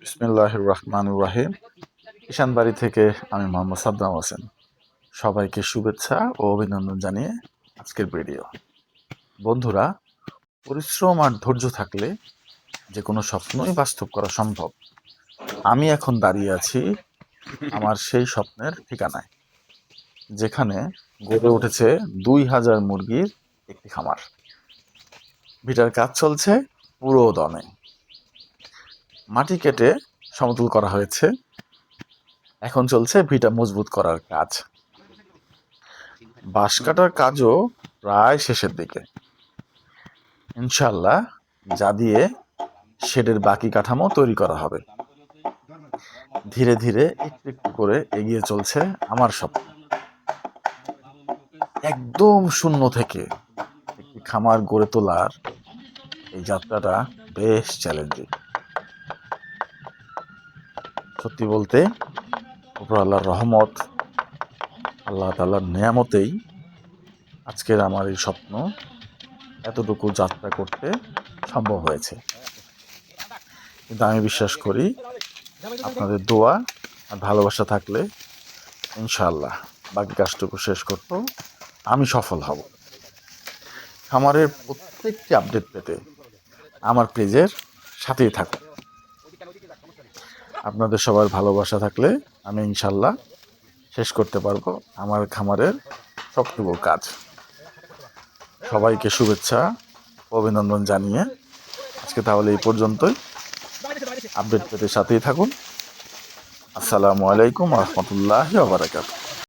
বিসমিল্লাহির রহমানির রহিম। ঈশান বাড়ি থেকে আমি মোহাম্মদ সাদ্দাম হোসেন। সবাইকে শুভেচ্ছা ও অভিনন্দন জানিয়ে আজকের ভিডিও। বন্ধুরা, পরিশ্রম আর ধৈর্য থাকলে যে কোনো স্বপ্নই বাস্তব করা সম্ভব। আমি এখন দাঁড়িয়ে আছি আমার সেই স্বপ্নের ঠিকানায়, যেখানে গড়ে উঠেছে 2000 মুরগির একটি খামার। ভিটার কাজ চলছে পুরো দমে। মাটি কেটে সমতল করা হয়েছে, এখন চলছে ভিটা মজবুত করার কাজ। বাঁশ কাটার কাজও প্রায় শেষের দিকে। ইনশাল্লাহ যা দিয়ে শেডের বাকি কাঠামো তৈরি করা হবে। ধীরে ধীরে একটু একটু করে এগিয়ে চলছে আমার স্বপ্ন। একদম শূন্য থেকে একটি খামার গড়ে তোলার এই যাত্রাটা বেশ চ্যালেঞ্জিং। সত্যি বলতে উপর আল্লাহর রহমত, আল্লাহ তাআলার নেয়ামতেই আজকের আমার এই স্বপ্ন এতটুকু যাত্রা করতে সম্ভব হয়েছে। কিন্তু আমি বিশ্বাস করি আপনাদের দোয়া আর ভালোবাসা থাকলে ইনশাআল্লাহ বাকি কাজটুকু শেষ করতেও আমি সফল হব। খামারের প্রত্যেকটি আপডেট পেতে আমার পেজের সাথেই থাকুন। আপনাদের সবার ভালোবাসা থাকলে আমি ইনশাআল্লাহ শেষ করতে পারবো আমার খামারের সবটুকু কাজ। সবাইকে শুভেচ্ছা ও অভিনন্দন জানিয়ে আজকে তাহলে এই পর্যন্তই। আপডেট পেতে সাথেই থাকুন। আসসালামু আলাইকুম ওয়া রাহমাতুল্লাহি ওয়া বারাকাতুহু।